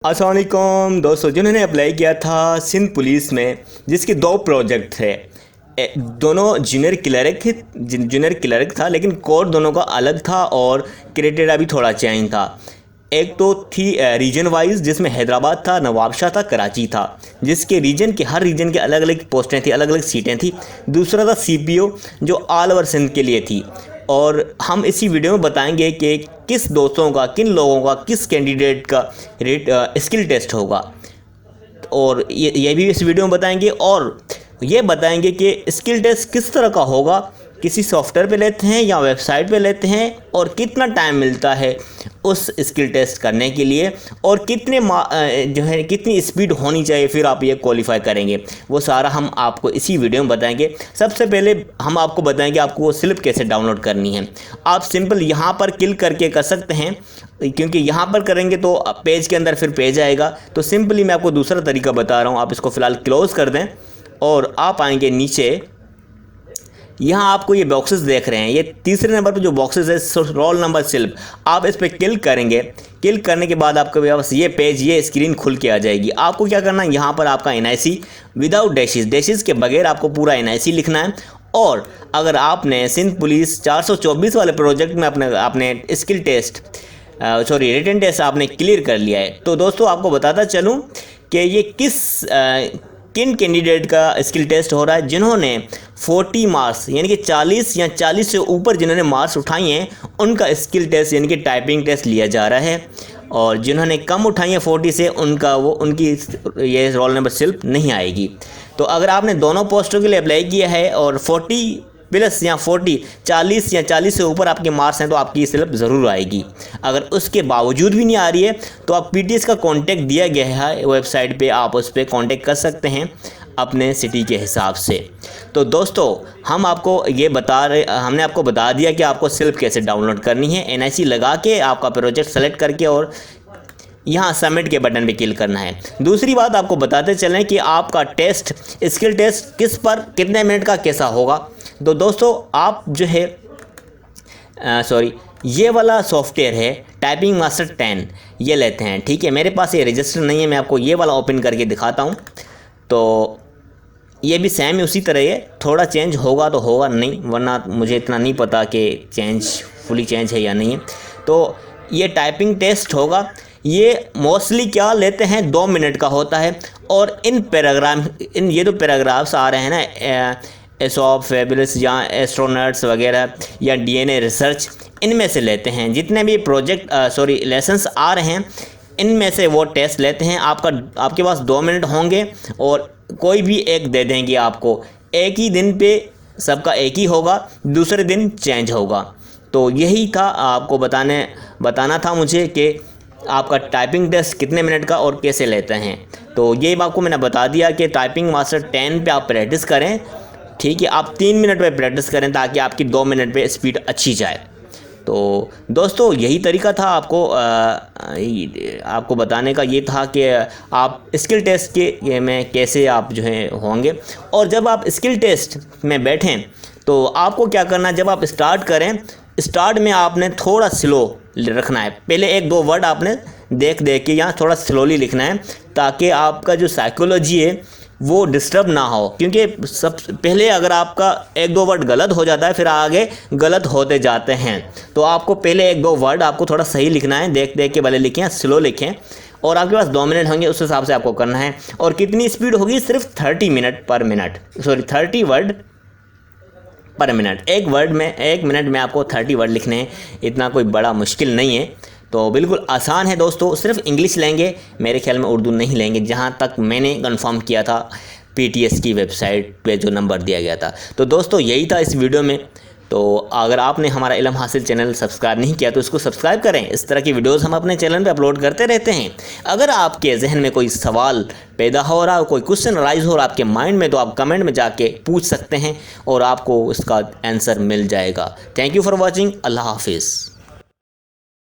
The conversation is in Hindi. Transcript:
अस्सलाम वालेकुम दोस्तों, जिन्होंने अप्लाई किया था सिंध पुलिस में, जिसके दो प्रोजेक्ट थे। दोनों जूनियर क्लर्क था, लेकिन कोड दोनों का अलग था और क्राइटेरिया भी थोड़ा चेंज था। एक तो थी रीजन वाइज, जिसमें हैदराबाद था, नवाबशाह था, कराची था, जिसके हर रीजन के अलग अलग पोस्टें थी, अलग अलग सीटें थी। दूसरा था सीपीओ, जो ऑल ओवर सिंध के लिए थी। और हम इसी वीडियो में बताएंगे कि किस दोस्तों का, किन लोगों का, किस कैंडिडेट का स्किल टेस्ट होगा। और ये भी इस वीडियो में बताएंगे, और ये बताएंगे कि स्किल टेस्ट किस तरह का होगा, किसी सॉफ्टवेयर पे लेते हैं या वेबसाइट पे लेते हैं, और कितना टाइम मिलता है उस स्किल टेस्ट करने के लिए, और कितनी स्पीड होनी चाहिए, फिर आप ये क्वालिफाई करेंगे। वो सारा हम आपको इसी वीडियो में बताएंगे। सबसे पहले हम आपको बताएंगे आपको वो स्लिप कैसे डाउनलोड करनी है। आप सिंपल यहाँ पर क्लिक करके कर सकते हैं, क्योंकि यहाँ पर करेंगे तो पेज के अंदर फिर पेज आएगा। तो सिंपली मैं आपको दूसरा तरीका बता रहा हूँ। आप इसको फ़िलहाल क्लोज़ कर दें और आप आएंगे नीचे। यहाँ आपको ये बॉक्सेस देख रहे हैं, ये तीसरे नंबर पे जो बॉक्सेस है, रोल नंबर स्लिप, आप इस पर क्लिक करेंगे। क्लिक करने के बाद आपके पास ये पेज, ये स्क्रीन खुल के आ जाएगी। आपको क्या करना है, यहाँ पर आपका NIC विदाउट डैशेस के बगैर आपको पूरा NIC लिखना है। और अगर आपने सिंध पुलिस 424 वाले प्रोजेक्ट में आपने स्किल टेस्ट रिटन टेस्ट आपने क्लियर कर लिया है, तो दोस्तों आपको बताता चलूँ कि ये किन कैंडिडेट का स्किल टेस्ट हो रहा है। जिन्होंने 40 मार्क्स यानी कि 40 या 40 से ऊपर जिन्होंने मार्क्स उठाए हैं, उनका स्किल टेस्ट यानी कि टाइपिंग टेस्ट लिया जा रहा है। और जिन्होंने कम उठाई है 40 से, उनकी ये रोल नंबर स्लिप नहीं आएगी। तो अगर आपने दोनों पोस्टों के लिए अप्लाई किया है और 40 प्लस या 40 या 40 से ऊपर आपके मार्क्स हैं, तो आपकी स्लिप ज़रूर आएगी। अगर उसके बावजूद भी नहीं आ रही है, तो आप PTS का कॉन्टैक्ट दिया गया है वेबसाइट पे, आप उस पर कॉन्टैक्ट कर सकते हैं अपने सिटी के हिसाब से। तो दोस्तों हमने आपको बता दिया कि आपको स्लिप कैसे डाउनलोड करनी है। NIC लगा के आपका प्रोजेक्ट सेलेक्ट करके और यहाँ सबमिट के बटन पे क्लिक करना है। दूसरी बात आपको बताते चलें कि आपका स्किल टेस्ट कितने मिनट का कैसा होगा। तो दोस्तों आप जो है ये वाला सॉफ्टवेयर है टाइपिंग मास्टर 10, ये लेते हैं। ठीक है, मेरे पास ये रजिस्टर नहीं है, मैं आपको ये वाला ओपन करके दिखाता हूँ। तो ये भी सेम ही उसी तरह है, थोड़ा चेंज होगा तो होगा, नहीं वरना मुझे इतना नहीं पता कि फुली चेंज है या नहीं है। तो ये टाइपिंग टेस्ट होगा। ये मोस्टली क्या लेते हैं, 2 मिनट का होता है। और ये जो पैराग्राफ्स आ रहे हैं ना, एसॉप, फेबुलस या एस्ट्रोनॉट्स वगैरह या DNA रिसर्च, इनमें से लेते हैं। जितने भी लेसन्स आ रहे हैं, इनमें से वो टेस्ट लेते हैं। आपके पास 2 मिनट होंगे और कोई भी एक दे देंगे आपको। एक ही दिन पे सबका एक ही होगा, दूसरे दिन चेंज होगा। तो यही था आपको बताना था मुझे कि आपका टाइपिंग टेस्ट कितने मिनट का और कैसे लेते हैं। तो ये आपको मैंने बता दिया कि टाइपिंग मास्टर 10 पे आप प्रैक्टिस करें। ठीक है, आप 3 मिनट पे प्रैक्टिस करें ताकि आपकी 2 मिनट पे स्पीड अच्छी जाए। तो दोस्तों यही तरीका था आपको बताने का, ये था कि आप स्किल टेस्ट में कैसे आप जो है होंगे। और जब आप स्किल टेस्ट में बैठें तो आपको क्या करना है, जब आप स्टार्ट करें, स्टार्ट में आपने थोड़ा स्लो रखना है। पहले 1-2 वर्ड आपने देख के यहाँ थोड़ा स्लोली लिखना है, ताकि आपका जो साइकोलॉजी है वो डिस्टर्ब ना हो। क्योंकि सब पहले अगर आपका 1-2 वर्ड गलत हो जाता है, फिर आगे गलत होते जाते हैं। तो आपको पहले 1-2 वर्ड आपको थोड़ा सही लिखना है, देख के भले लिखें, स्लो लिखें। और आपके पास 2 मिनट होंगे, उस हिसाब से आपको करना है। और कितनी स्पीड होगी, सिर्फ 30 वर्ड पर मिनट। एक मिनट में आपको 30 वर्ड लिखने हैं। इतना कोई बड़ा मुश्किल नहीं है, तो बिल्कुल आसान है दोस्तों। सिर्फ इंग्लिश लेंगे, मेरे ख्याल में उर्दू नहीं लेंगे, जहाँ तक मैंने कंफर्म किया था PTS की वेबसाइट पे जो नंबर दिया गया था। तो दोस्तों यही था इस वीडियो में। तो अगर आपने हमारा इल्म हासिल चैनल सब्सक्राइब नहीं किया तो इसको सब्सक्राइब करें। इस तरह की वीडियोस हम अपने चैनल पे अपलोड करते रहते हैं। अगर आपके जहन में कोई सवाल पैदा हो रहा हो, कोई क्वेश्चन राइज हो रहा है आपके माइंड में, तो आप कमेंट में जाके पूछ सकते हैं और आपको उसका आंसर मिल जाएगा। Thank you for watching. अल्लाह हाफिज़।